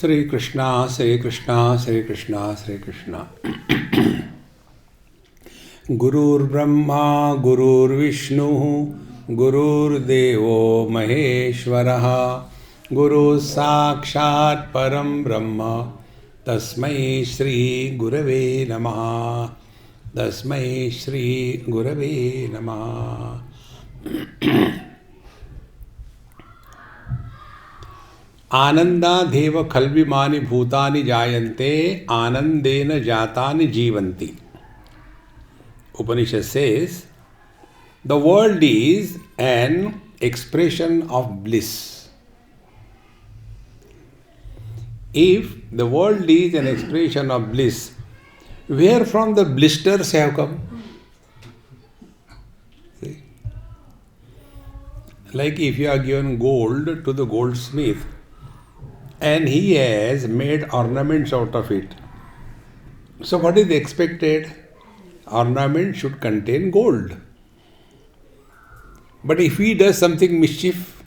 Sri Krishna, Sri Krishna, Sri Krishna, Sri Krishna. Gurur Brahma, Gurur Vishnu, Gurur Devo Maheshwaraha, Guru Sakshat Param Brahma, Tasmai Shri Gurave Namaha, Tasmai Shri Gurave Namaha. आनंदाधेव खल्विमानि भूतानि जायन्ते आनंदेन जातानि जीवन्ति. Upanishad says, the world is an expression of bliss. If the world is an expression of bliss, where from the blisters have come? See? Like if you are given gold to the goldsmith, and he has made ornaments out of it. So what is expected? Ornament should contain gold. But if he does something mischief,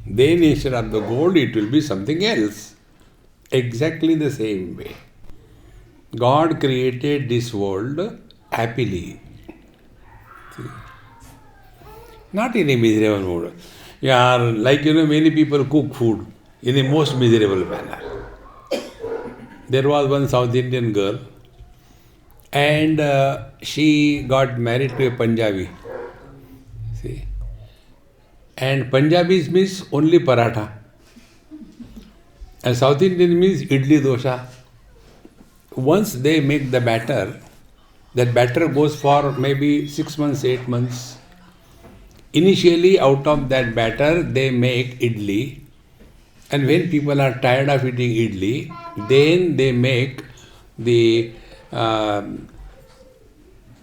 then instead of the gold, it will be something else. Exactly the same way. God created this world happily. See? Not in a miserable mood. Yeah, like many people cook food in a most miserable manner. There was one South Indian girl, and she got married to a Punjabi. See? And Punjabis means only paratha. And South Indian means idli dosa. Once they make the batter, that batter goes for maybe 6 months, 8 months. Initially, out of that batter, they make idli. And when people are tired of eating idli, then they make the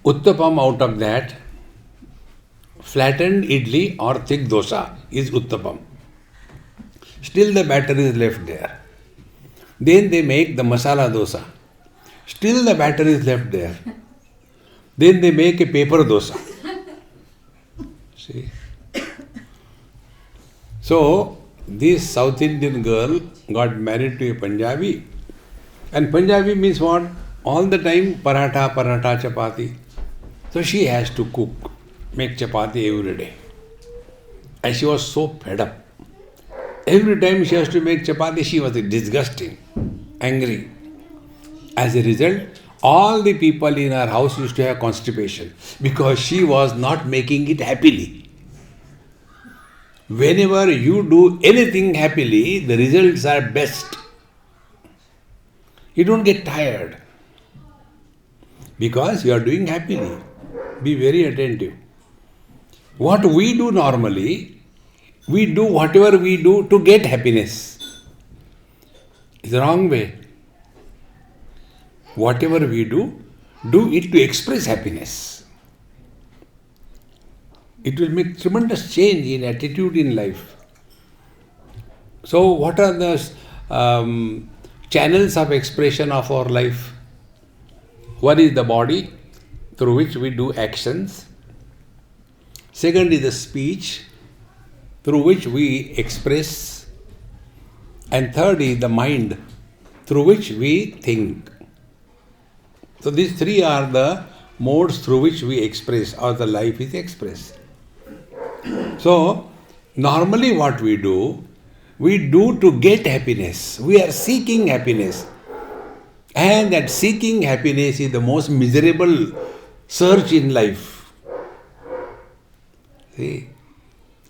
uttapam out of that. Flattened idli or thick dosa is uttapam. Still the batter is left there. Then they make the masala dosa. Still the batter is left there. Then they make a paper dosa. See? So, this South Indian girl got married to a Punjabi. And Punjabi means what? All the time paratha, chapati. So she has to cook, make chapati every day. And she was so fed up. Every time she has to make chapati, she was disgusting, angry. As a result, all the people in her house used to have constipation because she was not making it happily. Whenever you do anything happily, the results are best. You don't get tired because you are doing happily. Be very attentive. What we do normally, we do whatever we do to get happiness. It's the wrong way. Whatever we do it to express happiness. It will make tremendous change in attitude in life. So what are the channels of expression of our life? One is the body, through which we do actions. Second is the speech, through which we express. And third is the mind, through which we think. So these three are the modes through which we express, or the life is expressed. So, normally what we do to get happiness. We are seeking happiness. And that seeking happiness is the most miserable search in life. See?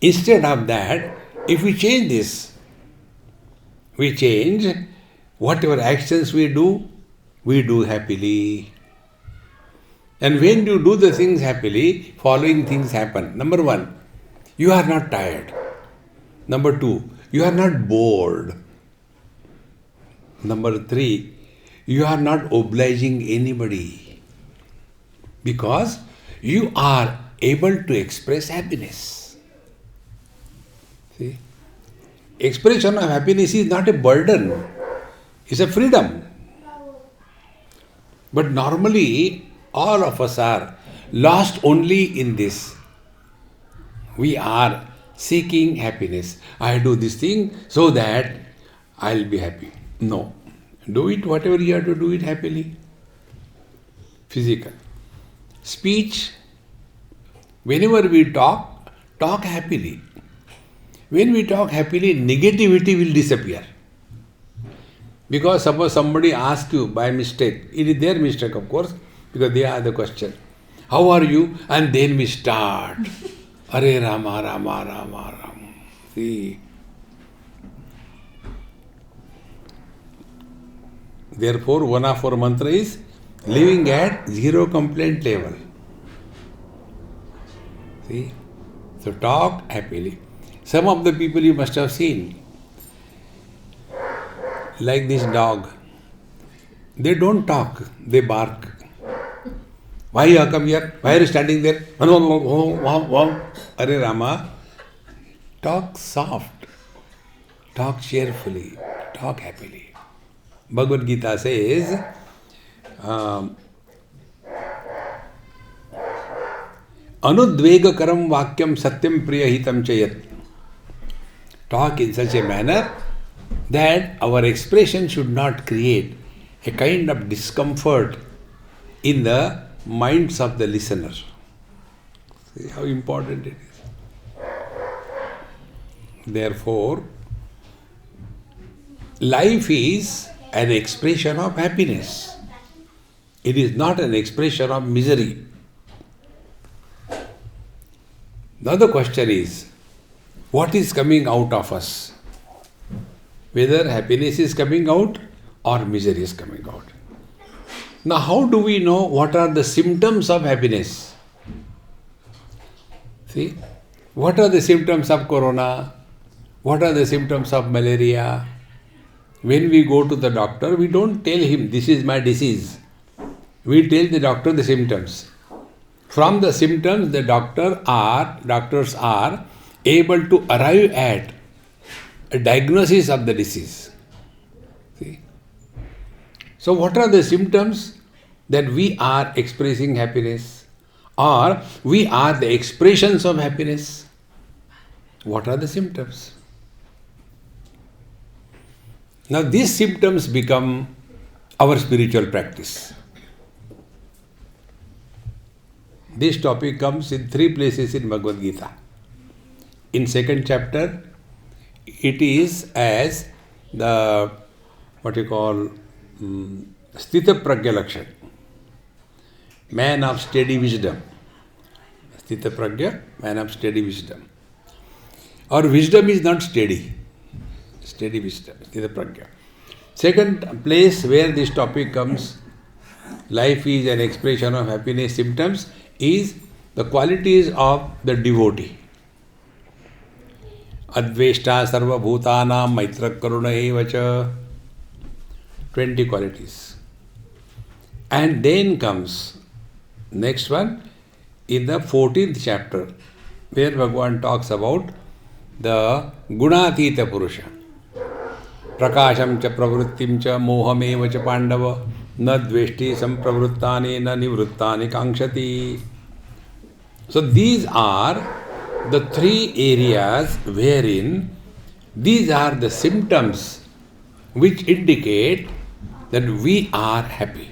Instead of that, if we change this, we change whatever actions we do happily. And when you do the things happily, following things happen. Number one, you are not tired. Number two, you are not bored. Number three, you are not obliging anybody. Because you are able to express happiness. See? Expression of happiness is not a burden. It's a freedom. But normally, all of us are lost only in this. We are seeking happiness. I do this thing so that I'll be happy. No. Do it whatever you have to do it happily. Physical. Speech, whenever we talk happily. When we talk happily, negativity will disappear. Because suppose somebody asks you by mistake, it is their mistake of course, because they are the question. How are you? And then we start. Hare Rama, Rama, Rama, Rama. See. Therefore, one of our mantra is living at zero complaint level. See? So talk happily. Some of the people you must have seen, like this dog, they don't talk, they bark. Why you have come here? Why are you standing there? Hare Rama, talk soft, talk cheerfully, talk happily. Bhagavad Gita says, Anudvegakaram vakyam satyam priyahitam chayat. Talk in such a manner that our expression should not create a kind of discomfort in the minds of the listener. See how important it is. Therefore, life is an expression of happiness. It is not an expression of misery. Now the question is, what is coming out of us? Whether happiness is coming out or misery is coming out. Now how do we know what are the symptoms of happiness? See, what are the symptoms of corona? What are the symptoms of malaria? When we go to the doctor, we don't tell him, this is my disease. We tell the doctor the symptoms. From the symptoms, the doctors are able to arrive at a diagnosis of the disease. See? So what are the symptoms? That we are expressing happiness or we are the expressions of happiness. What are the symptoms? Now these symptoms become our spiritual practice. This topic comes in 3 places in Bhagavad Gita. In 2nd chapter, it is as the, Sthita Pragya Lakshan. Man of steady wisdom. Sthita Pragya, man of steady wisdom. Our wisdom is not steady. Steady wisdom, Sthita Pragya. Second place where this topic comes, life is an expression of happiness symptoms, is the qualities of the devotee. Adveshta sarva bhutanam maitra karuna evacha. 20 qualities. And then comes next one in the 14th chapter, where Bhagavan talks about the Gunatita Purusha. Prakasham cha pravrittim cha mohameva cha pandava na dveshti sampravruttani na nivruttani kankshati. So these are the 3 areas wherein these are the symptoms which indicate that we are happy.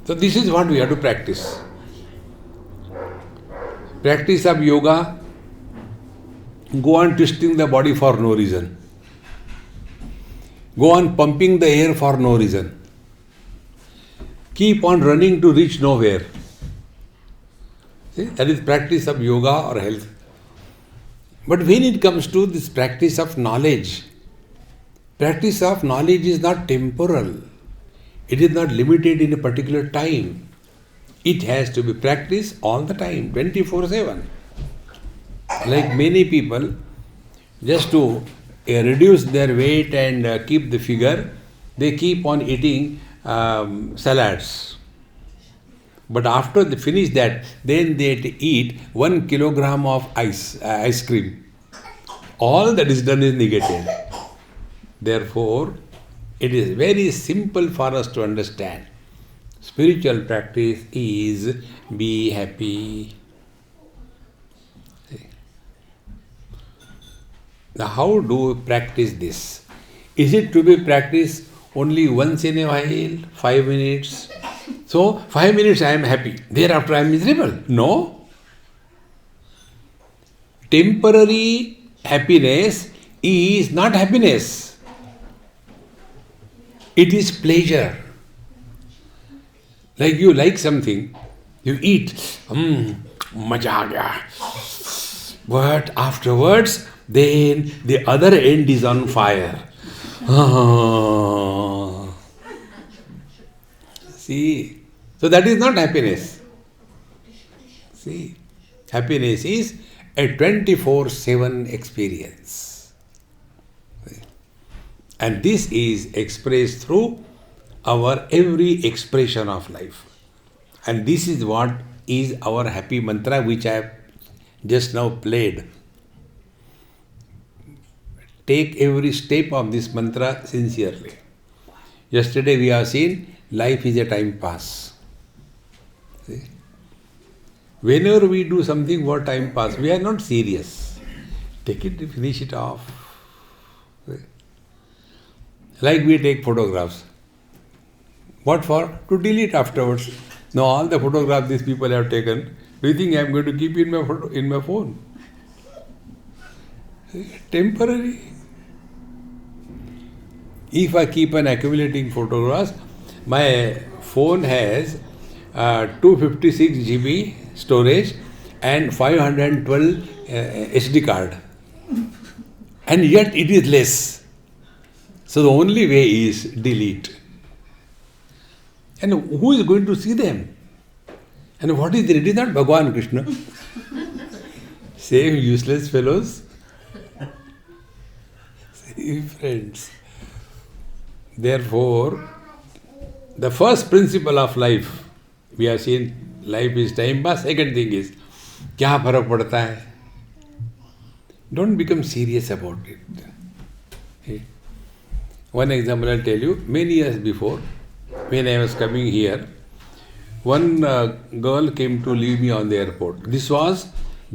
So this is what we have to practice. Practice of yoga, go on twisting the body for no reason. Go on pumping the air for no reason. Keep on running to reach nowhere. See, that is practice of yoga or health. But when it comes to this practice of knowledge is not temporal. It is not limited in a particular time. It has to be practiced all the time, 24/7. Like many people, just to reduce their weight and keep the figure, they keep on eating salads. But after they finish that, then they eat 1 kilogram of ice cream. All that is done is negated. Therefore, it is very simple for us to understand. Spiritual practice is be happy. Now, how do we practice this? Is it to be practiced only once in a while, 5 minutes? So, 5 minutes I am happy, thereafter I am miserable. No. Temporary happiness is not happiness. It is pleasure. Like you like something, you eat, maja aa gaya. But afterwards, then the other end is on fire. See, so that is not happiness. See, happiness is a 24/7 experience. And this is expressed through our every expression of life. And this is what is our happy mantra, which I have just now played. Take every step of this mantra sincerely. Yesterday we have seen life is a time pass. See? Whenever we do something for time pass, we are not serious. Take it, finish it off. See? Like we take photographs. What for? To delete afterwards. Now all the photographs these people have taken, do you think I am going to keep in my phone? Temporary. If I keep on accumulating photographs, my phone has 256 GB storage and 512 SD card. And yet it is less. So the only way is delete. And who is going to see them? And what is there? It is not Bhagavan Krishna. Same useless fellows. See, friends. Therefore, the first principle of life, we have seen life is time pass. Second thing is, क्या फर्क पड़ता है? Don't become serious about it. Okay. One example I'll tell you. Many years before, when I was coming here, one girl came to leave me on the airport. This was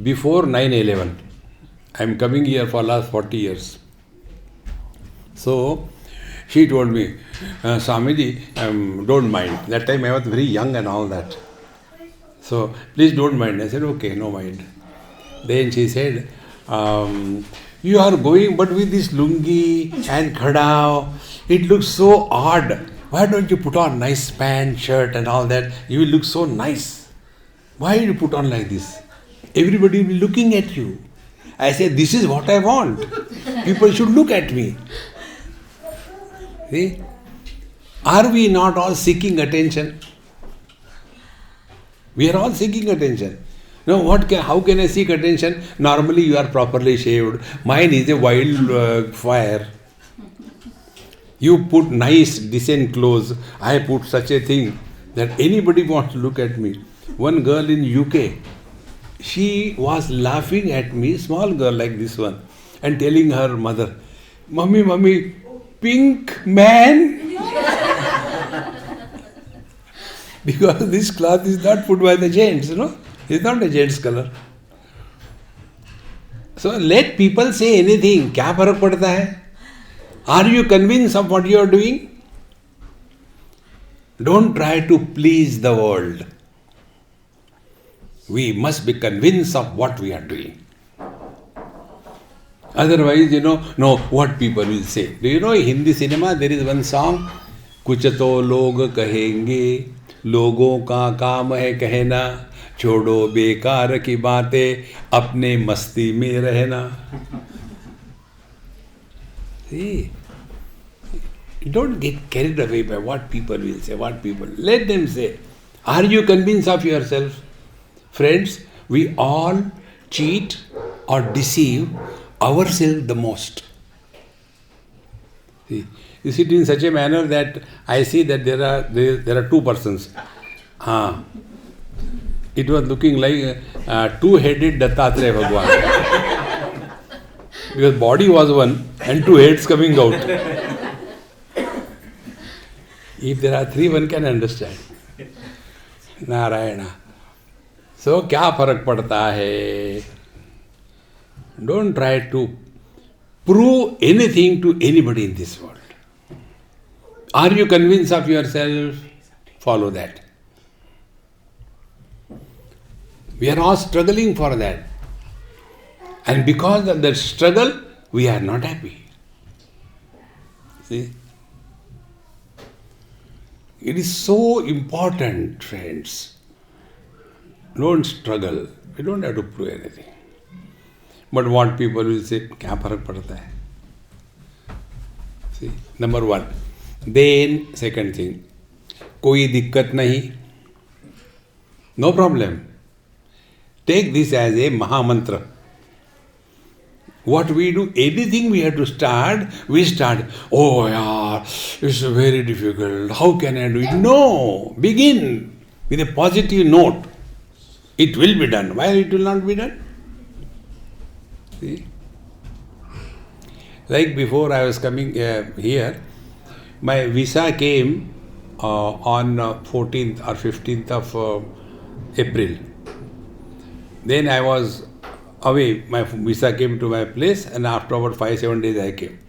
before 9/11. I am coming here for last 40 years. So, she told me, Swamiji, don't mind. That time I was very young and all that. So, please don't mind. I said, okay, no mind. Then she said, you are going but with this lungi and khadao. It looks so odd. Why don't you put on nice pant, shirt and all that? You will look so nice. Why do you put on like this? Everybody will be looking at you. I said, this is what I want. People should look at me. See? Are we not all seeking attention? We are all seeking attention. Now, how can I seek attention? Normally you are properly shaved. Mine is a wild fire. You put nice, decent clothes. I put such a thing that anybody wants to look at me. One girl in UK, she was laughing at me, small girl like this one, and telling her mother, Mummy, pink man. Because this cloth is not put by the gents, It's not a gent's color. So let people say anything. क्या फर्क पड़ता है? Are you convinced of what you are doing? Don't try to please the world. We must be convinced of what we are doing. Otherwise, no, what people will say. Do you know in Hindi cinema there is one song, कुछ तो लोग कहेंगे, लोगों का काम है कहना, छोड़ो बेकार की बातें, अपने मस्ती में रहना. See, don't get carried away by what people will say, let them say. Are you convinced of yourself? Friends, we all cheat or deceive ourselves the most. See, you sit in such a manner that I see that there are two persons. It was looking like two-headed Dattatreya Bhagwan. Because body was one and two heads coming out. If there are three, one can understand. Narayana. So, क्या फर्क पड़ता है? Don't try to prove anything to anybody in this world. Are you convinced of yourself? Follow that. We are all struggling for that. And because of that struggle, we are not happy. See? It is so important, friends. Don't struggle. We don't have to prove anything. But what people will say, क्या फर्क पड़ता है? See, number one. Then, second thing, कोई दिक्कत नहीं. No problem. Take this as a Mahamantra. What we do, anything we have to start, we start, oh yeah, it's very difficult, how can I do it? No, begin with a positive note. It will be done. Why it will not be done? See? Like before I was coming here, my visa came on 14th or 15th of April. Then I was away, my visa came to my place, and after about 5-7 days I came.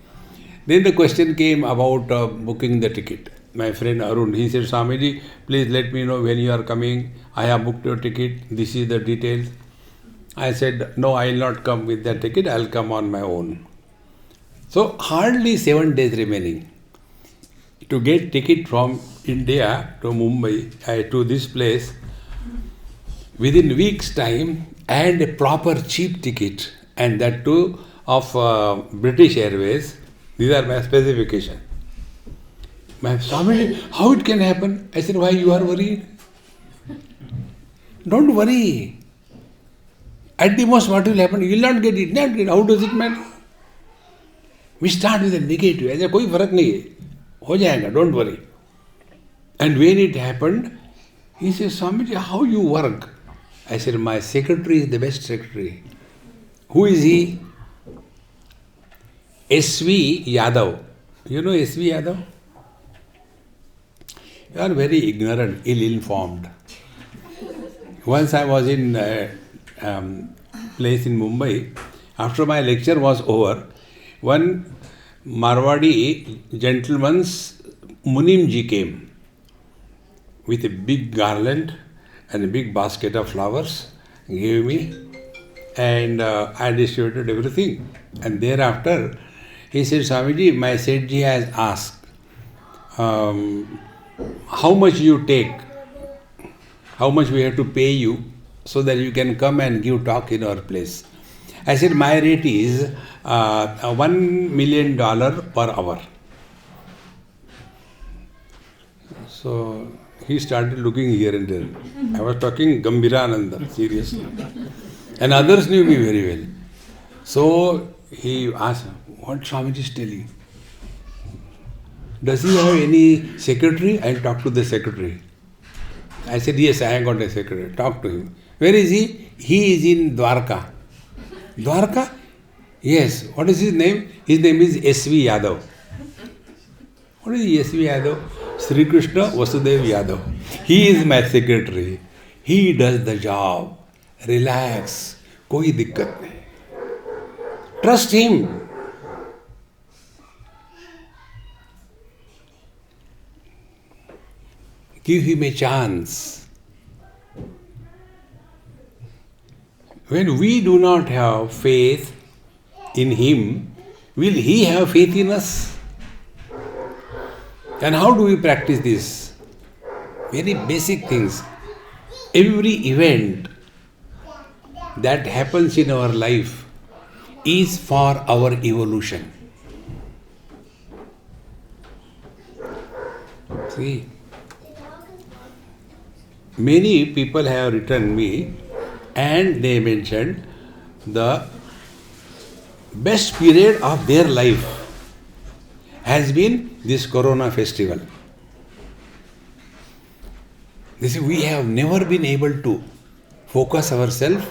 Then the question came about booking the ticket. My friend Arun, he said, Swamiji, please let me know when you are coming. I have booked your ticket. This is the details. I said, no, I will not come with that ticket. I will come on my own. So hardly 7 days remaining to get ticket from India to Mumbai, to this place. Within weeks' time, and a proper cheap ticket, and that too of British Airways. These are my specifications. My Swami, how it can happen? I said, why you are worried? Don't worry. At the most, what will happen? You will not get it. Not get it. How does it matter? We start with a negative. ऐसा कोई फर्क नहीं है. हो जाएगा. Don't worry. And when it happened, he said, Swamiji, how you work? I said, my secretary is the best secretary. Who is he? S.V. Yadav. You know S.V. Yadav? You are very ignorant, ill-informed. Once I was in a place in Mumbai. After my lecture was over, one Marwadi gentleman's Munimji came with a big garland and a big basket of flowers, gave me, and I distributed everything. And thereafter, he said, Swamiji, my Sethji has asked, how much you take, how much we have to pay you, so that you can come and give talk in our place. I said, my rate is $1 million per hour. So he started looking here and there. I was talking Gambhirananda, seriously. And others knew me very well. So he asked, what Swamiji is telling? Does he have any secretary? I'll talk to the secretary. I said, yes, I have got a secretary. Talk to him. Where is he? He is in Dwarka. Dwarka? Yes. What is his name? His name is S.V. Yadav. What is S.V. Yadav? Sri Krishna Vasudev Yadav. He is my secretary. He does the job. Relax. कोई दिक्कत नहीं. Trust him. Give him a chance. When we do not have faith in him, will he have faith in us? And how do we practice this? Very basic things. Every event that happens in our life is for our evolution. See, many people have written me and they mentioned the best period of their life has been this Corona festival. They say we have never been able to focus ourselves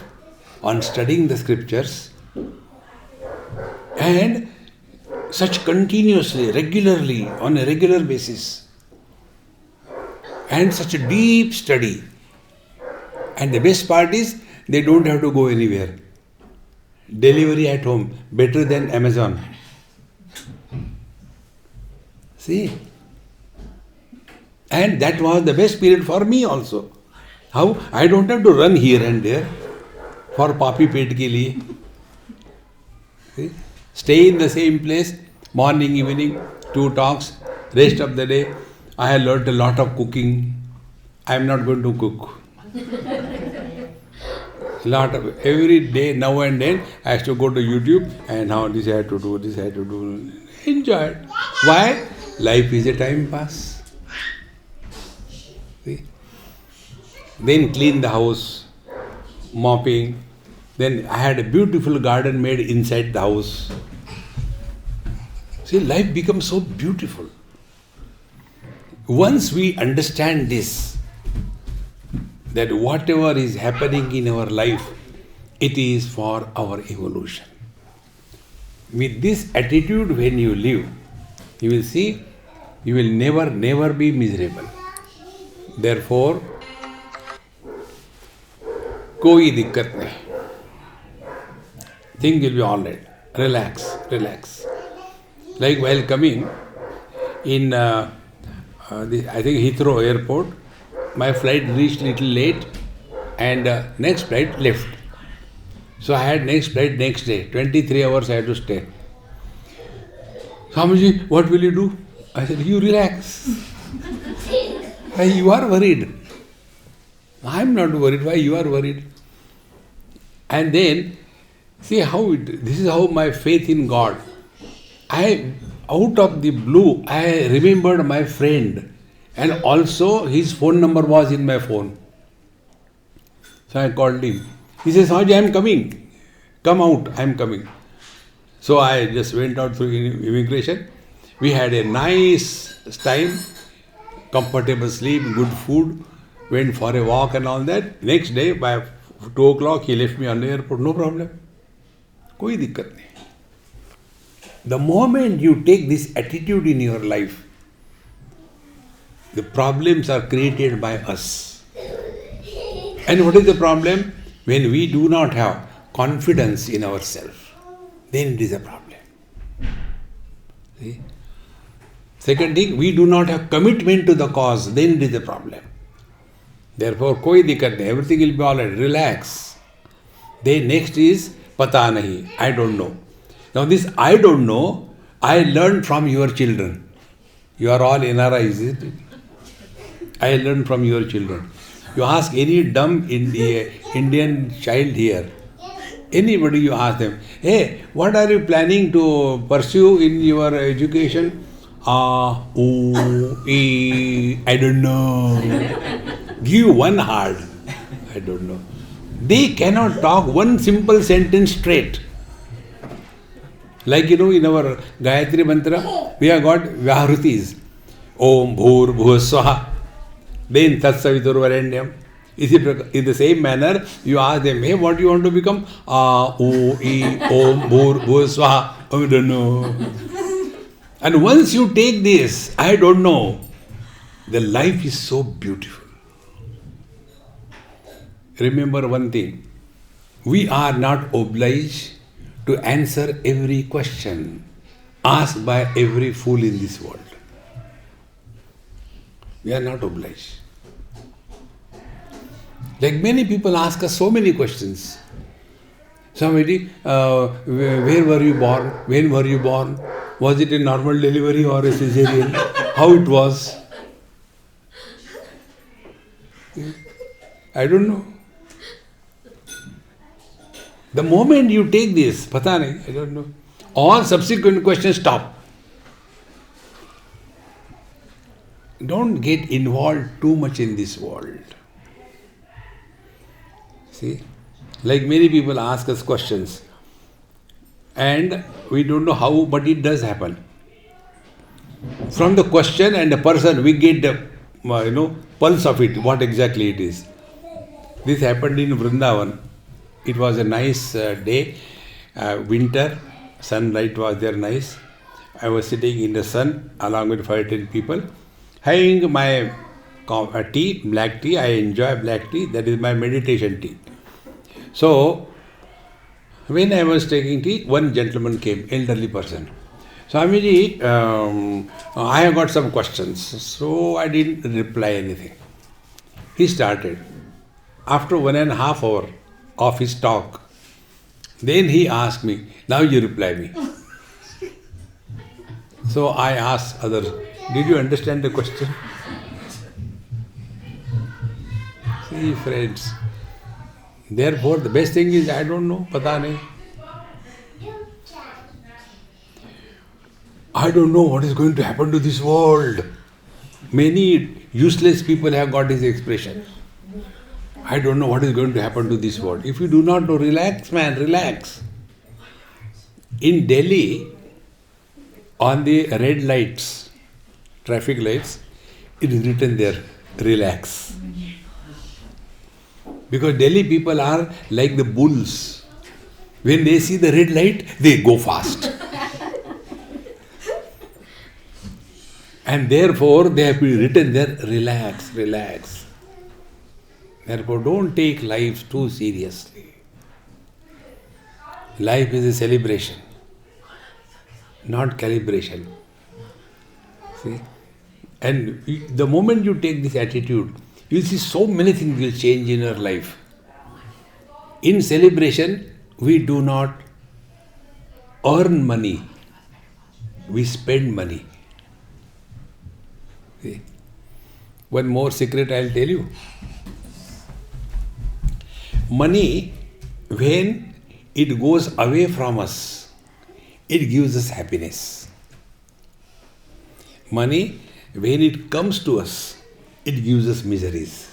on studying the scriptures and such continuously, regularly, on a regular basis, and such a deep study. And the best part is they don't have to go anywhere. Delivery at home, better than Amazon. See? And that was the best period for me also. How? I don't have to run here and there for papi pet ke liye. See? Stay in the same place, morning, evening, 2 talks, rest of the day. I have learnt a lot of cooking. I am not going to cook. Every day, now and then, I have to go to YouTube and now this I have to do, this I have to do. Enjoy it. Why? Life is a time pass. See? Then clean the house, mopping. Then I had a beautiful garden made inside the house. See, life becomes so beautiful. Once we understand this, that whatever is happening in our life, it is for our evolution. With this attitude when you live, you will see, you will never be miserable. Therefore, कोई दिक्कत नहीं. Things will be all right. Relax. Like while coming in, I think Heathrow Airport, my flight reached little late and next flight left. So I had next flight next day. 23 hours I had to stay. Swamiji, what will you do? I said, you relax. You are worried. I am not worried. Why you are worried? And then, see how this is how my faith in God. Out of the blue, I remembered my friend. And also his phone number was in my phone. So I called him. He says, Swamiji, I am coming. Come out, I am coming. So I just went out through immigration. We had a nice time, comfortable sleep, good food, went for a walk and all that. Next day by 2 o'clock he left me on the airport, no problem. Koi dikkat nahi. The moment you take this attitude in your life, the problems are created by us. And what is the problem? When we do not have confidence in ourselves, then it is a problem. See? Second thing, we do not have commitment to the cause, then it is a problem. Therefore, koi dikkat nahi, everything will be all right, relax. Then next is, pata nahi, I don't know. Now this I don't know, I learned from your children. You are all NRIs, isn't it? I learned from your children. You ask any dumb Indian child here, anybody you ask them, hey, what are you planning to pursue in your education? I don't know. Give one hard. I don't know. They cannot talk one simple sentence straight. Like in our Gayatri Mantra, we have got Vyahrutis. Om Bhur Bhuva Swaha. Then Tat Savitur Varenyam. In the same manner, you ask them, hey, what do you want to become? Om Bhur Bhuva Swaha. I don't know. And once you take this, I don't know, the life is so beautiful. Remember one thing, we are not obliged to answer every question asked by every fool in this world. We are not obliged. Like many people ask us so many questions. Somebody, where were you born? When were you born? Was it a normal delivery or a cesarean? How it was? I don't know. The moment you take this, pata nahi, I don't know. All subsequent questions stop. Don't get involved too much in this world. See? Like many people ask us questions. And we don't know how, but it does happen. From the question and the person, we get the pulse of it, what exactly it is. This happened in Vrindavan. It was a nice day, winter, sunlight was there nice. I was sitting in the sun along with 5-10 people, having my tea, black tea. I enjoy black tea, that is my meditation tea. So, when I was taking tea, one gentleman came, elderly person. Swamiji, I have got some questions. So I didn't reply anything. He started. After 1.5 hours of his talk, then he asked me, now you reply me. So I asked others, did you understand the question? See, friends, therefore the best thing is, I don't know, pata nahi. I don't know what is going to happen to this world. Many useless people have got this expression. I don't know what is going to happen to this world. If you do not know, relax, man, relax. In Delhi, on the red lights, traffic lights, it is written there, relax. Because Delhi people are like the bulls. When they see the red light, they go fast. And therefore, they have been written there, relax, relax. Therefore, don't take life too seriously. Life is a celebration, not calibration. See? And the moment you take this attitude, you will see so many things will change in your life. In celebration, we do not earn money, we spend money. See? One more secret I'll tell you. Money, when it goes away from us, it gives us happiness. Money, when it comes to us, it gives us miseries.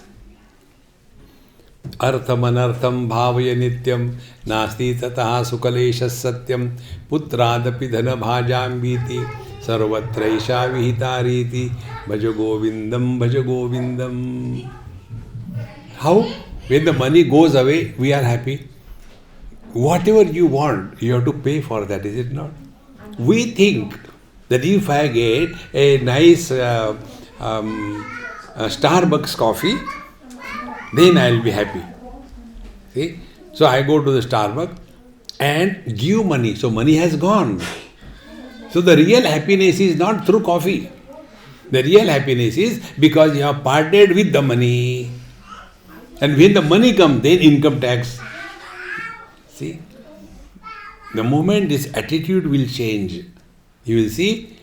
Artham anartham bhavaya nityam nasti tataha sukaleshas satyam putradapi dhana bhajam viti sarvatraisha vihitariti bhaja govindam. How? When the money goes away, we are happy. Whatever you want, you have to pay for that, is it not? We think that if I get a nice Starbucks coffee, then I will be happy. See? So I go to the Starbucks and give money. So money has gone. So the real happiness is not through coffee. The real happiness is because you have parted with the money. And when the money comes, then income tax. See? The moment this attitude will change, you will see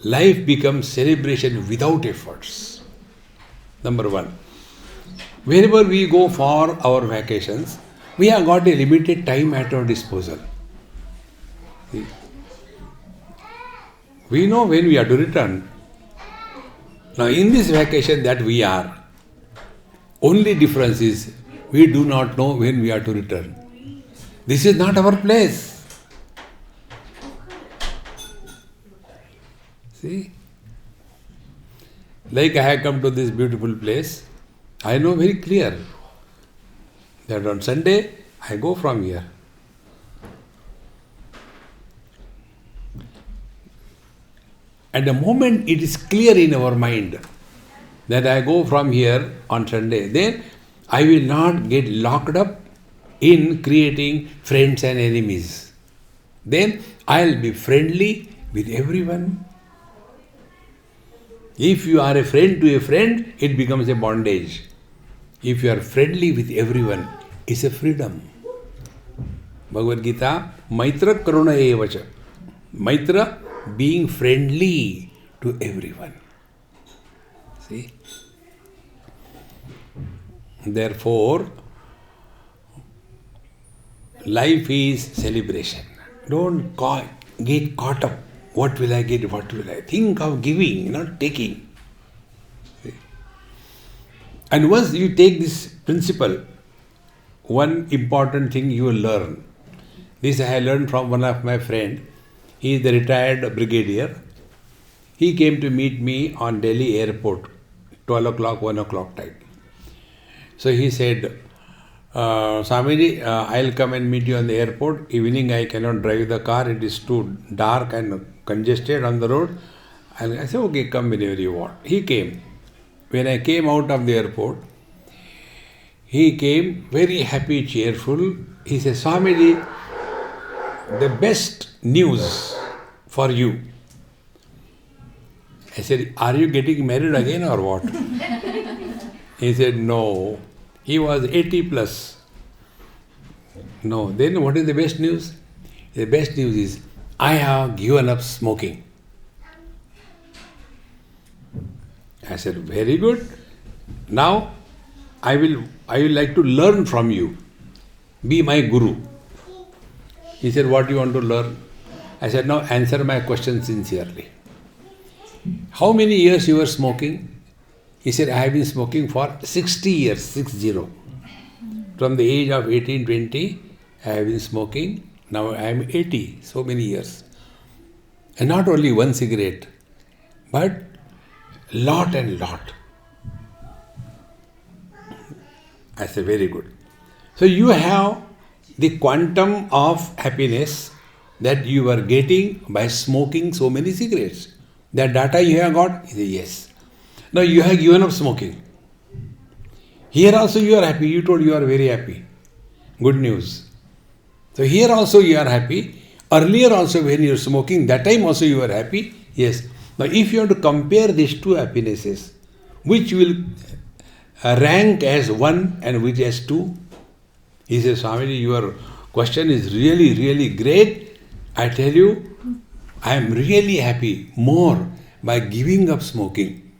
life becomes celebration without efforts. Number one. Wherever we go for our vacations, we have got a limited time at our disposal. See? We know when we have to return. Now in this vacation that we are, only difference is we do not know when we are to return. This is not our place. See? Like I have come to this beautiful place, I know very clear that on Sunday I go from here. At the moment it is clear in our mind that I go from here on Sunday, then I will not get locked up in creating friends and enemies. Then I will be friendly with everyone. If you are a friend to a friend, it becomes a bondage. If you are friendly with everyone, it's a freedom. Bhagavad Gita, Maitra Karuna Evacha. Maitra, being friendly to everyone. See? Therefore, life is celebration. Don't get caught up. What will I get? What will I? Think of giving, not taking. See? And once you take this principle, one important thing you will learn. This I learned from one of my friends. He is the retired brigadier. He came to meet me on Delhi airport, 12 o'clock, 1 o'clock time. So he said, Swamiji, I'll come and meet you on the airport. Evening I cannot drive the car. It is too dark and congested on the road. And I said, okay, come whenever you want. He came. When I came out of the airport, he came very happy, cheerful. He said, Swamiji, the best news for you I said, are you getting married again or what? He said, no. He was 80 plus. No. Then what is the best news? The best news is, I have given up smoking. I said, very good. Now, I will like to learn from you. Be my guru. He said, what do you want to learn? I said, now answer my question sincerely. How many years you were smoking? He said, I have been smoking for 60 years, 60. From the age of 18, 20, I have been smoking. Now I am 80, so many years. And not only one cigarette, but lot and lot. I said, very good. So you have the quantum of happiness that you are getting by smoking so many cigarettes. That data you have got? He said, yes. Now you have given up smoking. Here also you are happy. You told you are very happy. Good news. So here also you are happy. Earlier also when you are smoking, that time also you are happy. Yes. Now if you have to compare these two happinesses, which will rank as 1 and which as 2? He says, Swamiji, your question is really, really great. I tell you, I am really happy more by giving up smoking,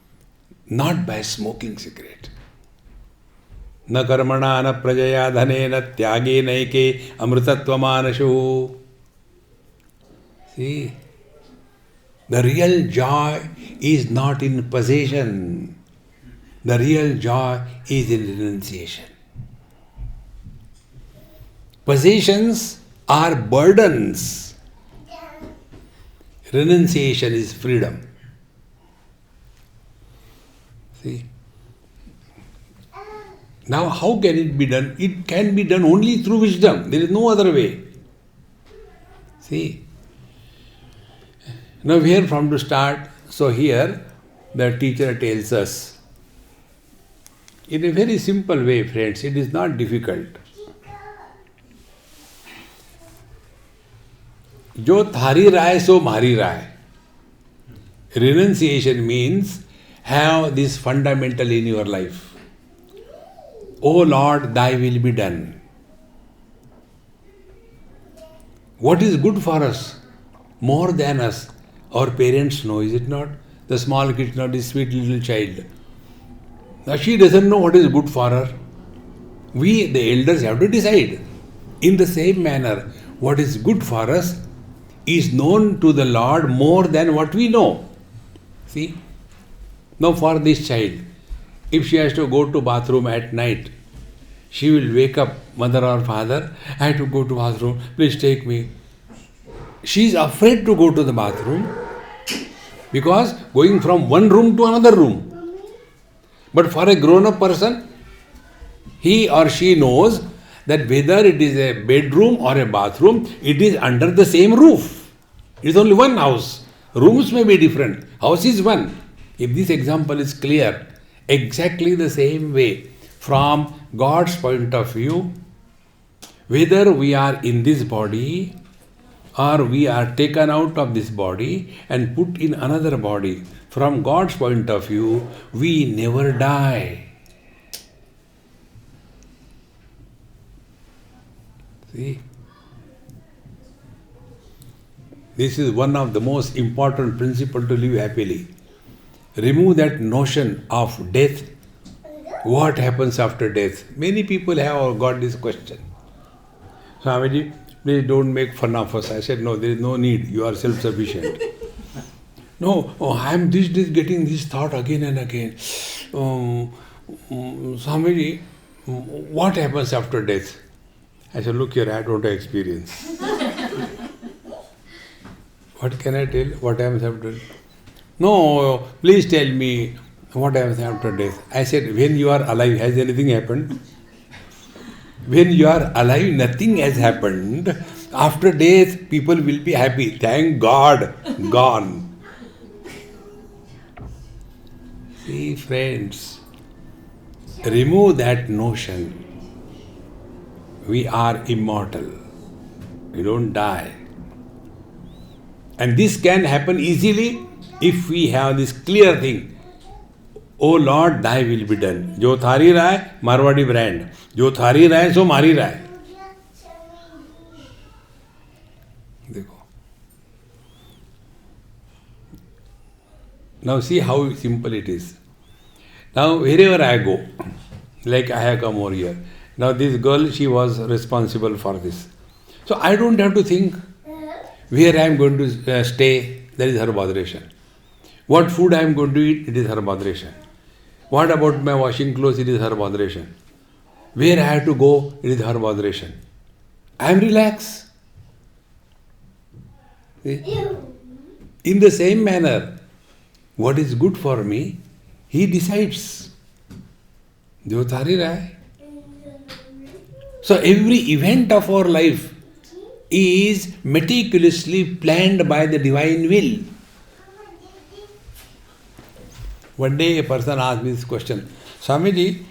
not by smoking cigarette. Na karmana na prajaya dhane na tyage naike amritatva manashu. See, the real joy is not in possession. The real joy is in renunciation. Possessions are burdens. Renunciation is freedom. See? Now, how can it be done? It can be done only through wisdom. There is no other way. See? Now, where from to start? So, here the teacher tells us, in a very simple way, friends, it is not difficult. जो थारी राय सो मारी राय. Renunciation means have this fundamental in your life. O Lord, thy will be done. What is good for us? More than us. Our parents know, is it not? The small kid, not the sweet little child. Now she doesn't know what is good for her. We, the elders, have to decide. In the same manner, what is good for us is known to the Lord more than what we know. See? Now for this child, if she has to go to bathroom at night, she will wake up, mother or father, I have to go to bathroom, please take me. She is afraid to go to the bathroom because going from one room to another room. But for a grown-up person, he or she knows that whether it is a bedroom or a bathroom, it is under the same roof. It is only one house. Rooms may be different. House is one. If this example is clear, exactly the same way, from God's point of view, whether we are in this body or we are taken out of this body and put in another body, from God's point of view, we never die. See? This is one of the most important principles to live happily. Remove that notion of death. What happens after death? Many people have got this question. Swamiji, please don't make fun of us. I said, no, there is no need. You are self-sufficient. No, I am getting this thought again and again. Swamiji, what happens after death? I said, look here, I don't have experience. What can I tell? What happens after death? No, please tell me what happens after death. I said, when you are alive, has anything happened? When you are alive, nothing has happened. After death, people will be happy. Thank God, gone. See, friends, remove that notion. We are immortal. We don't die. And this can happen easily if we have this clear thing. O Lord, thy will be done. जो थारी रहा है Marwari brand, जो थारी रहा है सो मारी रहा है. देखो. Now see how simple it is. Now wherever I go, like I have come over here. Now this girl, she was responsible for this. So I don't have to think where I am going to stay, that is her botheration. What food I am going to eat, it is her botheration. What about my washing clothes, it is her botheration. Where I have to go, it is her botheration. I am relaxed. See? In the same manner, what is good for me, he decides. जो थारी रहा है. So every event of our life is meticulously planned by the divine will. One day a person asked me this question, Swamiji,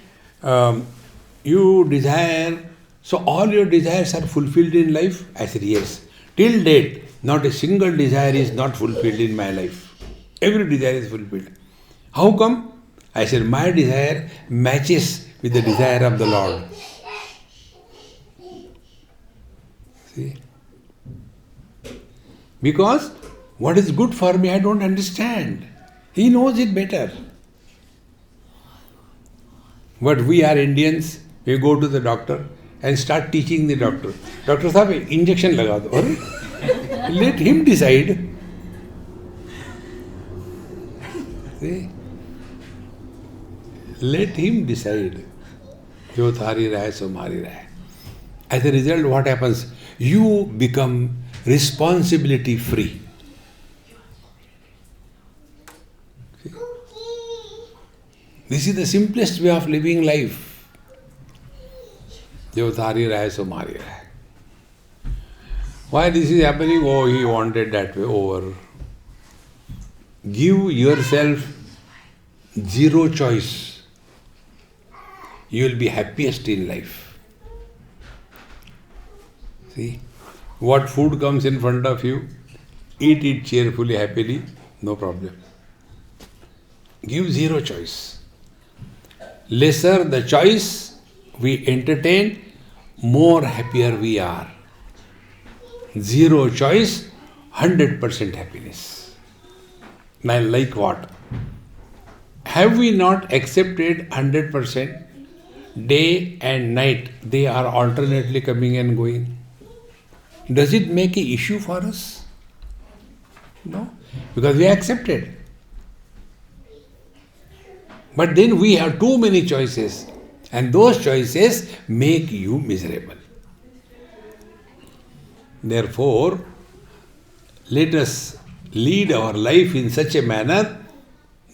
you desire, so all your desires are fulfilled in life? I said, yes. Till date, not a single desire is not fulfilled in my life. Every desire is fulfilled. How come? I said, my desire matches with the desire of the Lord. See? Because what is good for me, I don't understand. He knows it better. But we are Indians, we go to the doctor and start teaching the doctor. Doctor sahab, injection laga do. Let him decide. See? Let him decide. Jo thari raha hai, so mari raha hai. As a result, what happens? You become responsibility free. This is the simplest way of living life. Jo thari raha hai, so mari raha hai. Why this is happening? Oh, he wanted that way, over. Give yourself zero choice. You will be happiest in life. See, what food comes in front of you, eat it cheerfully, happily, no problem. Give zero choice. Lesser the choice we entertain, more happier we are. Zero choice, 100% happiness. Now, like what? Have we not accepted 100%? Day and night, they are alternately coming and going. Does it make an issue for us? No, because we accepted. But then we have too many choices, and those choices make you miserable. Therefore, let us lead our life in such a manner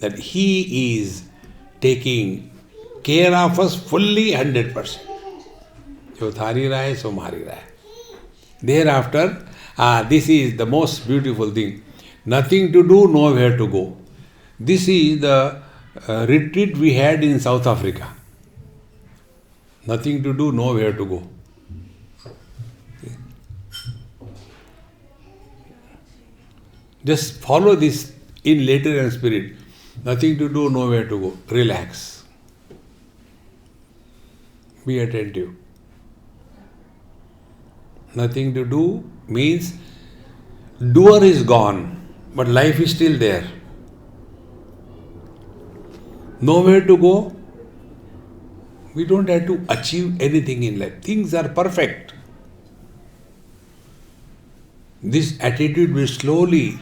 that He is taking care of us fully 100%. Jo thari raha hai, so mari raha hai. Thereafter, this is the most beautiful thing. Nothing to do, nowhere to go. This is the retreat we had in South Africa. Nothing to do, nowhere to go. Just follow this in letter and spirit. Nothing to do, nowhere to go. Relax. Be attentive. Nothing to do means doer is gone, but life is still there. Nowhere to go. We don't have to achieve anything in life. Things are perfect. This attitude will slowly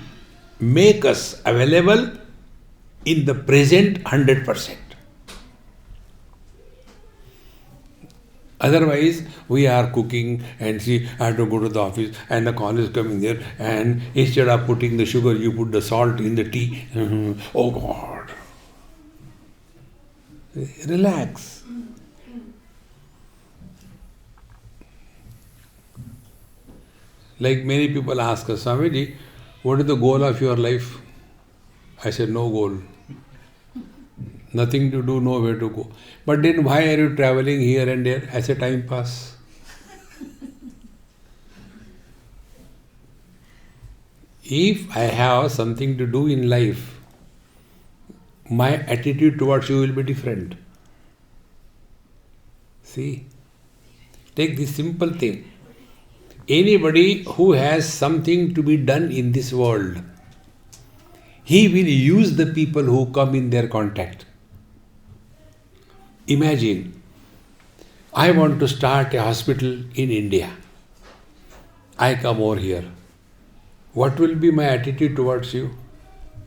make us available in the present 100%. Otherwise, we are cooking and see, I have to go to the office and the call is coming there, and instead of putting the sugar, you put the salt in the tea. Oh God. Relax. Like many people ask us, Swamiji, what is the goal of your life? I said, no goal. Nothing to do, nowhere to go. But then why are you traveling here and there? As a time pass. If I have something to do in life, my attitude towards you will be different. See, take this simple thing. Anybody who has something to be done in this world, he will use the people who come in their contact. Imagine, I want to start a hospital in India. I come over here. What will be my attitude towards you?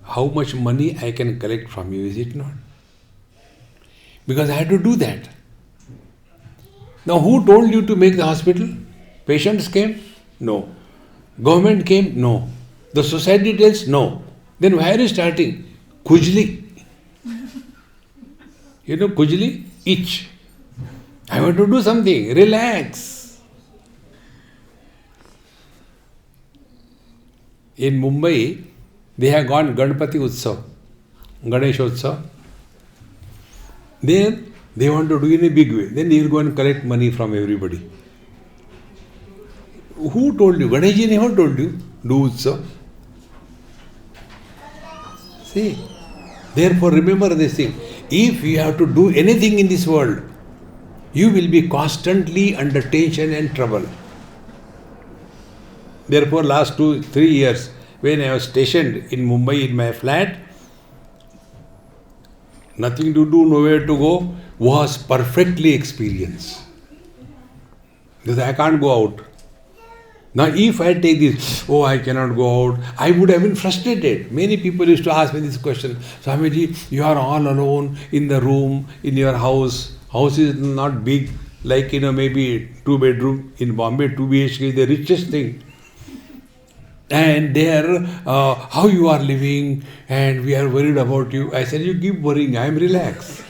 How much money I can collect from you, is it not? Because I had to do that. Now, who told you to make the hospital? Patients came? No. Government came? No. The society tells? No. Then why are you starting? Kujli. You know kujli? Itch. I want to do something. Relax. In Mumbai, they have gone Ganpati Utsav, Ganesh Utsav. Then they want to do in a big way. Then they will go and collect money from everybody. Who told you? Ganeshji never told you. Do Utsav. See, therefore remember this thing. If you have to do anything in this world, you will be constantly under tension and trouble. Therefore, last 2-3 years, when I was stationed in Mumbai in my flat, nothing to do, nowhere to go, was perfectly experienced. Because I can't go out. Now, if I take this, I cannot go out, I would have been frustrated. Many people used to ask me this question, Swamiji, you are all alone in the room, in your house. House is not big, like, maybe 2-bedroom. In Bombay, 2 BHK is the richest thing. And there, how you are living, and we are worried about you. I said, you keep worrying, I am relaxed.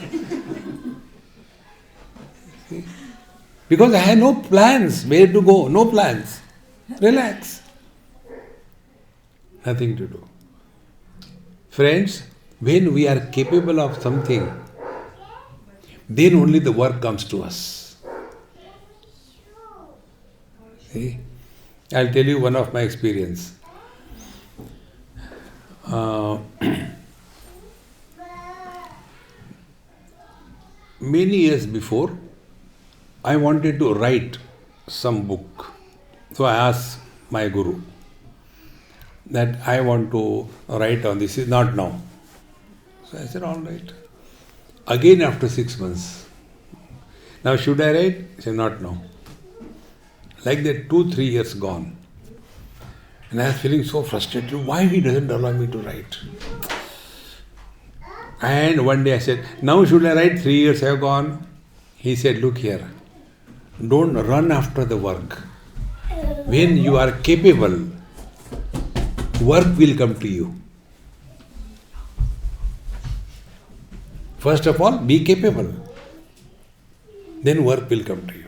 Because I have no plans, where to go, no plans. Relax. Nothing to do. Friends, when we are capable of something, then only the work comes to us. See? I'll tell you one of my experience. Many years before, I wanted to write some book. So I asked my guru that I want to write on this, not now. So I said, all right. Again after 6 months. Now should I write? He said, not now. Like that 2-3 years gone. And I was feeling so frustrated. Why he doesn't allow me to write? And one day I said, now should I write? 3 years have gone. He said, look here. Don't run after the work. When you are capable, work will come to you. First of all, be capable. Then work will come to you.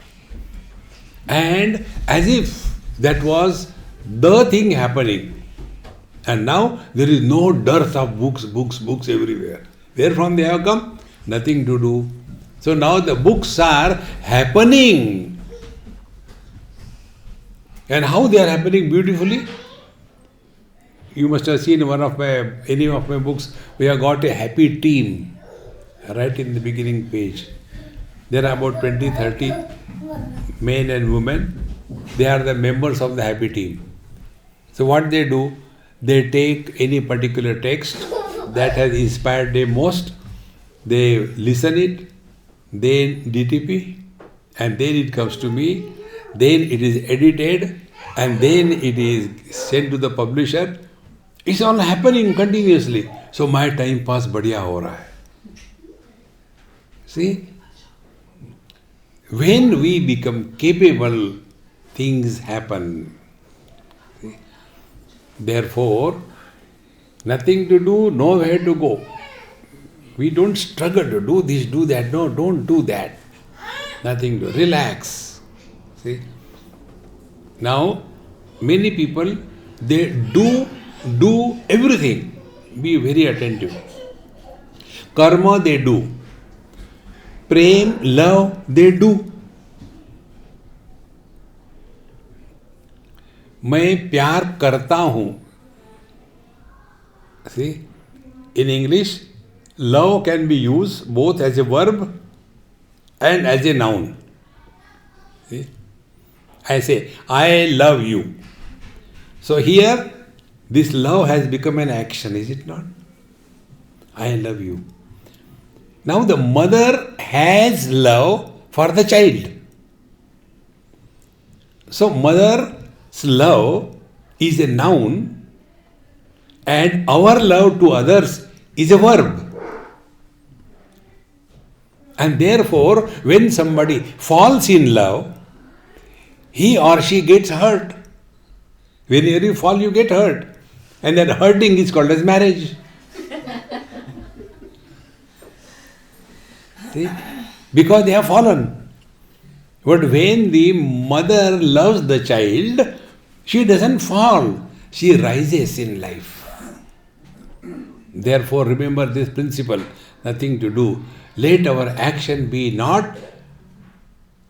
And as if that was the thing happening. And now there is no dearth of books everywhere. Where from they have come? Nothing to do. So now the books are happening. And how they are happening beautifully? You must have seen any of my books, we have got a happy team right in the beginning page. There are about 20-30 men and women. They are the members of the happy team. So what they do, they take any particular text that has inspired them most, they listen it, then DTP, and then it comes to me, then it is edited, and then it is sent to the publisher. It's all happening continuously. So my time pass badhiya ho raha hai. See? When we become capable, things happen. See? Therefore, nothing to do, nowhere to go. We don't struggle to do this, do that. No, don't do that. Nothing to relax. See? Now, many people, they do everything. Be very attentive. Karma, they do. Prem, love, they do. मैं प्यार करता हूँ, See, in English, love can be used both as a verb and as a noun. See? I say, I love you. So here, this love has become an action, is it not? I love you. Now the mother has love for the child. So mother's love is a noun and our love to others is a verb. And therefore, when somebody falls in love, he or she gets hurt. Whenever you fall, you get hurt. And that hurting is called as marriage. See? Because they have fallen. But when the mother loves the child, she doesn't fall. She rises in life. Therefore, remember this principle, nothing to do. Let our action be not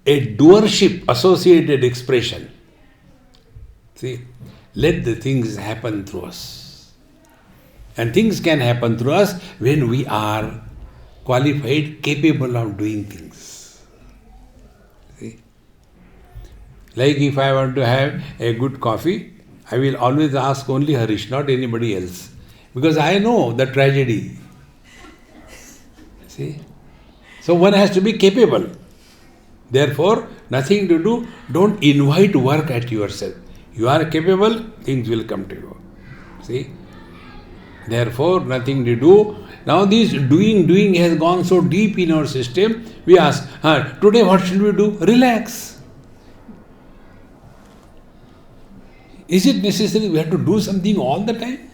a doership associated expression. See, let the things happen through us. And things can happen through us when we are qualified, capable of doing things. See? Like if I want to have a good coffee, I will always ask only Harish, not anybody else. Because I know the tragedy. See? So one has to be capable. Therefore, nothing to do, don't invite work at yourself. You are capable, things will come to you. See? Therefore, nothing to do. Now this doing has gone so deep in our system, we ask, today what should we do? Relax. Is it necessary we have to do something all the time?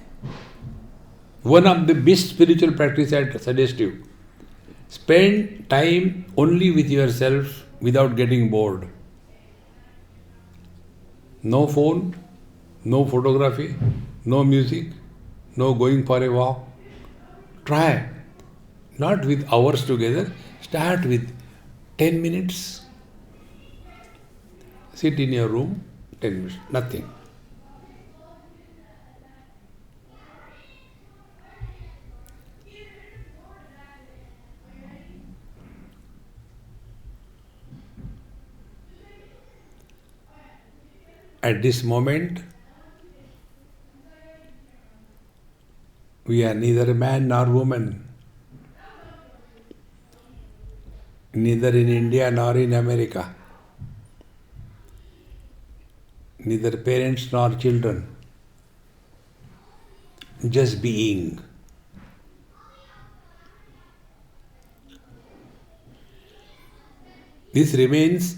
One of the best spiritual practice I suggest you. Spend time only with yourself without getting bored. No phone, no photography, no music, no going for a walk. Try. Not with hours together. Start with 10 minutes. Sit in your room, 10 minutes, nothing. At this moment, we are neither a man nor woman, neither in India nor in America, neither parents nor children, just being. This remains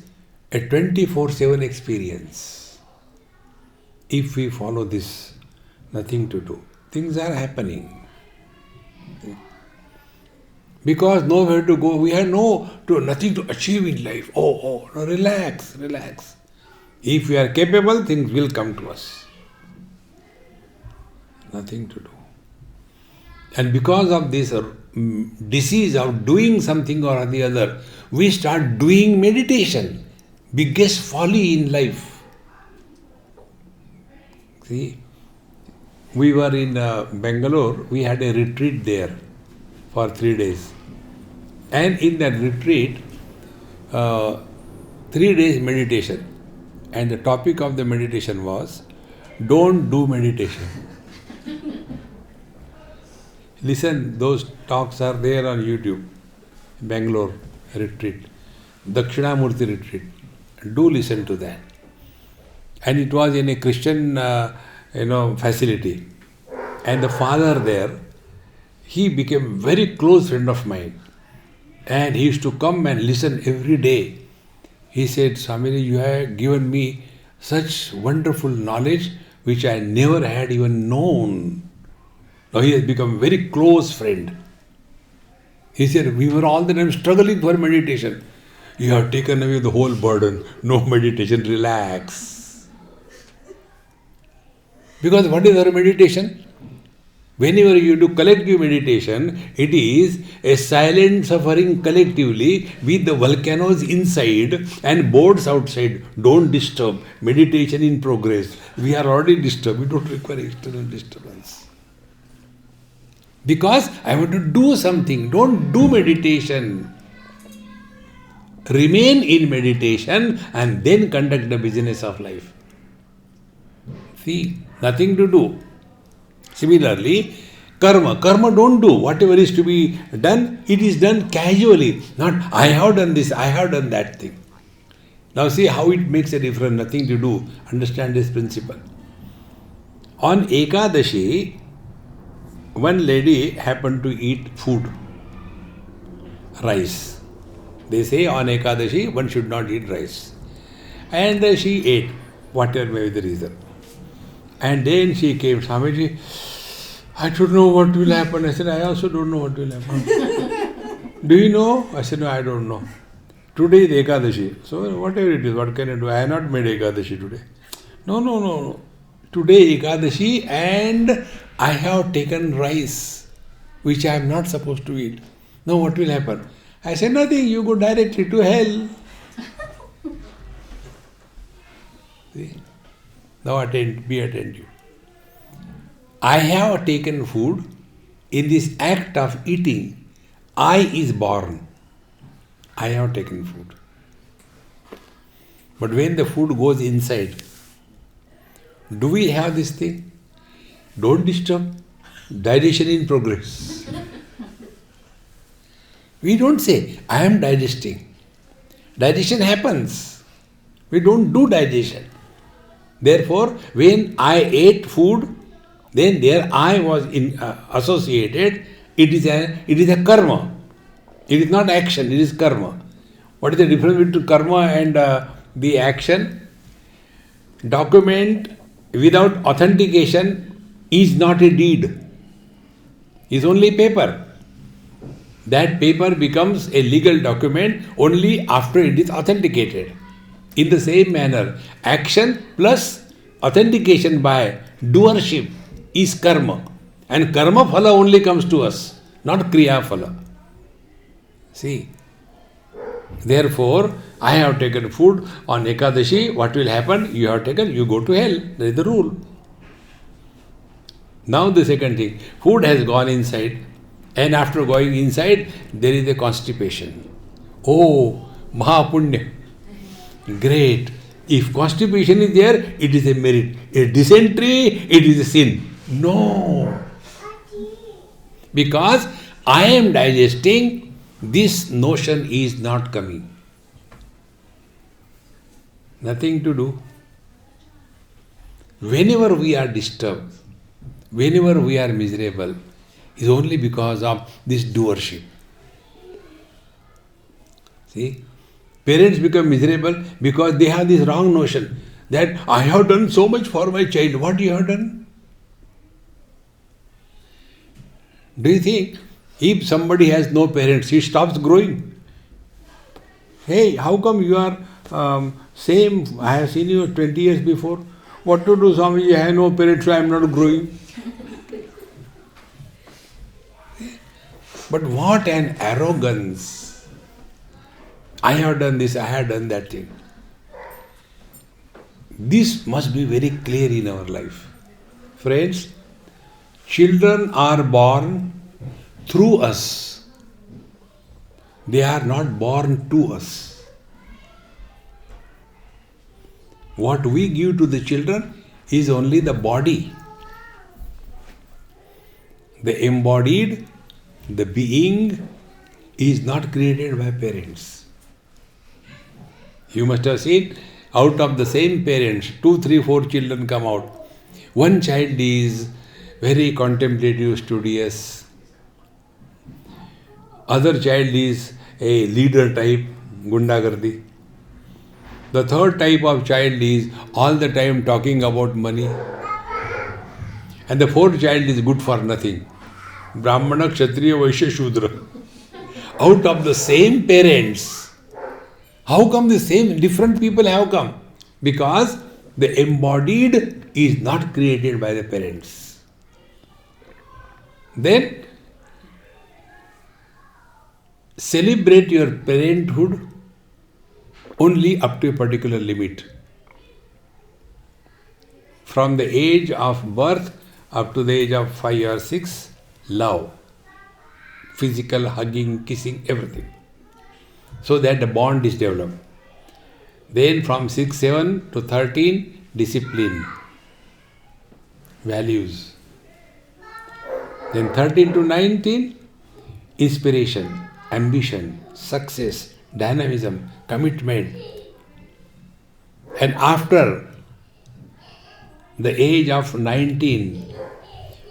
a 24/7 experience. If we follow this, nothing to do. Things are happening. Because nowhere to go, we have nothing to achieve in life. No, relax. If we are capable, things will come to us. Nothing to do. And because of this disease of doing something or the other, we start doing meditation. Biggest folly in life. See, we were in Bangalore, we had a retreat there for 3 days. And in that retreat, 3 days meditation. And the topic of the meditation was, don't do meditation. Listen, those talks are there on YouTube. Bangalore retreat, Dakshinamurti retreat. Do listen to that. And it was in a Christian, facility. And the father there, he became very close friend of mine. And he used to come and listen every day. He said, Swamiji, you have given me such wonderful knowledge which I never had even known. Now he has become a very close friend. He said, we were all the time struggling for meditation. You have taken away the whole burden. No meditation, relax. Because what is our meditation? Whenever you do collective meditation, it is a silent suffering collectively with the volcanoes inside and boards outside. Don't disturb. Meditation in progress. We are already disturbed. We don't require external disturbance. Because I want to do something. Don't do meditation. Remain in meditation and then conduct the business of life. See, nothing to do. Similarly, karma. Karma don't do. Whatever is to be done, it is done casually. Not, I have done this, I have done that thing. Now see how it makes a difference. Nothing to do. Understand this principle. On Ekadashi, one lady happened to eat food, rice. They say on Ekadashi, one should not eat rice. And she ate, whatever may be the reason. And then she came, Swamiji, I don't know what will happen. I said, I also don't know what will happen. Do you know? I said, no, I don't know. Today is Ekadashi. So whatever it is, what can I do? I have not made Ekadashi today. No. Today Ekadashi and I have taken rice, which I am not supposed to eat. Now what will happen? I said, nothing, you go directly to hell. See? Now be attentive. I have taken food. In this act of eating, I is born. I have taken food. But when the food goes inside, do we have this thing? Don't disturb. Digestion in progress. We don't say, I am digesting. Digestion happens. We don't do digestion. Therefore, when I ate food, then there I was associated. It is a karma. It is not action, it is karma. What is the difference between karma and the action? Document without authentication is not a deed. It's only paper. That paper becomes a legal document only after it is authenticated. In the same manner, action plus authentication by doership is karma. And karma phala only comes to us, not kriya phala. See. Therefore, I have taken food on Ekadashi. What will happen? You have taken, you go to hell. That is the rule. Now the second thing, food has gone inside, and after going inside, there is a constipation. Oh, Mahapunya. Great. If constipation is there, it is a merit. A dysentery, it is a sin. No. Because I am digesting, this notion is not coming. Nothing to do. Whenever we are disturbed, whenever we are miserable, is only because of this doership. See? Parents become miserable because they have this wrong notion that I have done so much for my child. What you have done? Do you think if somebody has no parents, he stops growing? Hey, how come you are same? I have seen you 20 years before. What to do, Swamiji? I have no parents, so I am not growing. But what an arrogance. I have done this, I have done that thing. This must be very clear in our life. Friends, children are born through us. They are not born to us. What we give to the children is only the body. The embodied, the being is not created by parents. You must have seen, out of the same parents, 2, 3, 4 children come out. One child is very contemplative, studious. Other child is a leader type, gundagardi. The third type of child is all the time talking about money. And the fourth child is good for nothing. Brahmana, Kshatriya, Vaishya, Shudra. Out of the same parents, how come the same different people have come? Because the embodied is not created by the parents. Then celebrate your parenthood only up to a particular limit. From the age of birth up to the age of 5 or 6, love, physical hugging, kissing, everything. So that the bond is developed. Then from 6, 7 to 13, discipline, values. Then 13 to 19, inspiration, ambition, success, dynamism, commitment. And after the age of 19,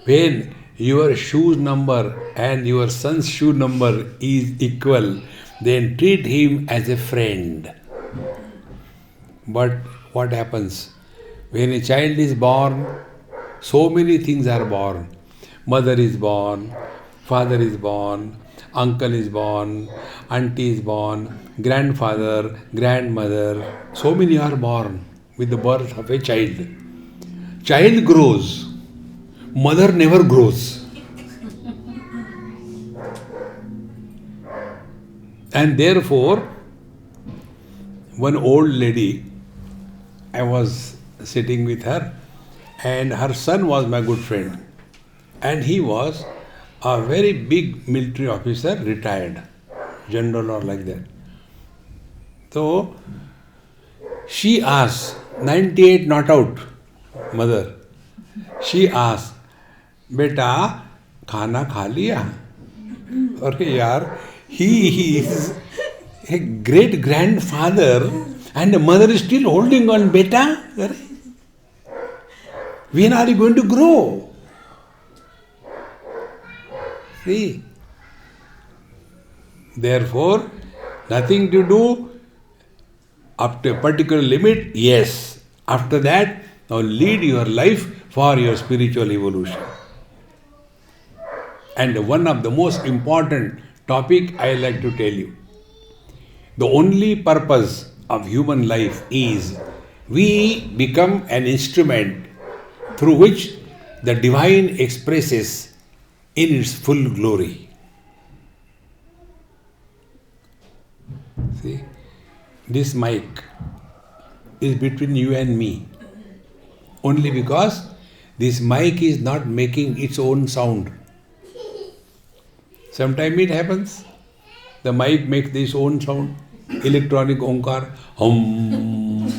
when your shoe number and your son's shoe number is equal, then treat him as a friend. But what happens? When a child is born, so many things are born. Mother is born, father is born, uncle is born, auntie is born, grandfather, grandmother. So many are born with the birth of a child. Child grows, mother never grows. And therefore, one old lady, I was sitting with her, and her son was my good friend. And he was a very big military officer, retired, general or like that. So, she asked, 98 not out, mother. She asked, Beta, khana kha liya? Arre yaar, he is a great grandfather and the mother is still holding on, beta. When are you going to grow? See? Therefore, nothing to do up to a particular limit, yes. After that, now lead your life for your spiritual evolution. And one of the most important topic I like to tell you. The only purpose of human life is we become an instrument through which the divine expresses in its full glory. See, this mic is between you and me only because this mic is not making its own sound. Sometimes it happens, the mic makes its own sound, electronic onkar, hum.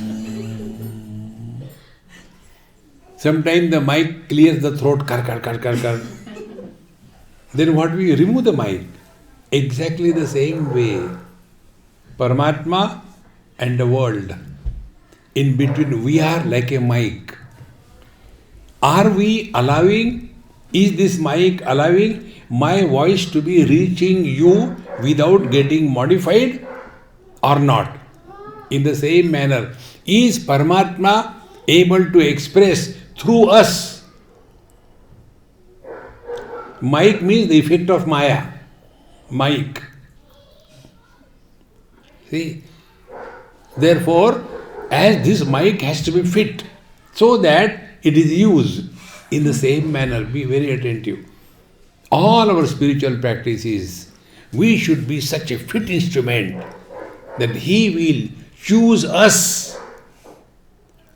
Sometimes the mic clears the throat, kar, kar, kar, kar, kar. Then what we remove the mic? Exactly the same way. Paramatma and the world. In between, we are like a mic. Are we allowing, is this mic allowing my voice to be reaching you without getting modified or not? In the same manner, is Paramatma able to express through us? Mic means the effect of Maya. Mic. See? Therefore, as this mic has to be fit so that it is used in the same manner, be very attentive. All our spiritual practices, we should be such a fit instrument that He will choose us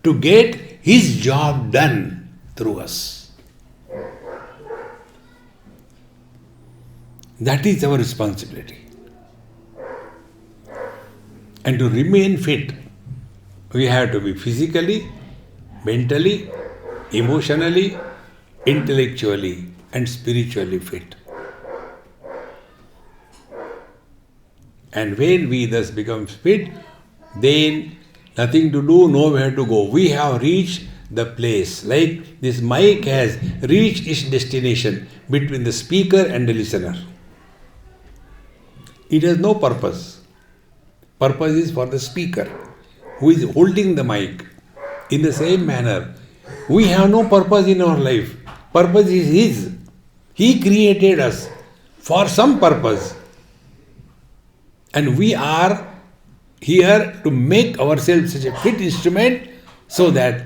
to get His job done through us. That is our responsibility. And to remain fit, we have to be physically, mentally, emotionally, intellectually, and spiritually fit. And when we thus become fit, then nothing to do, nowhere to go. We have reached the place. Like this mic has reached its destination between the speaker and the listener. It has no purpose. Purpose is for the speaker who is holding the mic. In the same manner, we have no purpose in our life. Purpose is His. He created us for some purpose. And we are here to make ourselves such a fit instrument so that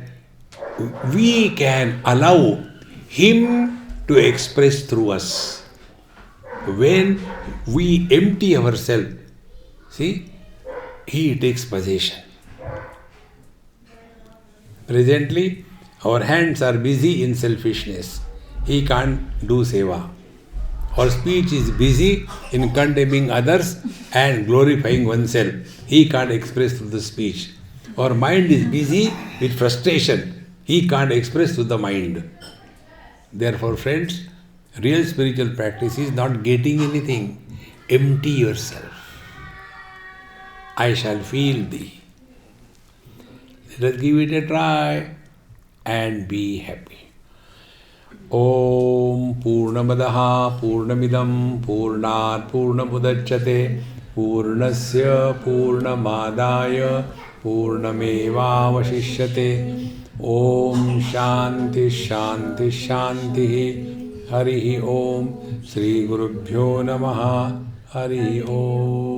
we can allow Him to express through us. When we empty ourselves, see, He takes possession. Presently, our hands are busy in selfishness. He can't do seva. or speech is busy in condemning others and glorifying oneself. He can't express through the speech. Or mind is busy with frustration. He can't express through the mind. Therefore, friends, real spiritual practice is not getting anything. Empty yourself. I shall feel thee. Let us give it a try and be happy. Om Purnamadaha Purnamidam Purnat Purnamudachyate Purnasya Purnamadaya Purnamevavashishyate. Om Shanti Shanti Shanti. Hari Om. Sri Gurubhyo Namaha. Hari Om.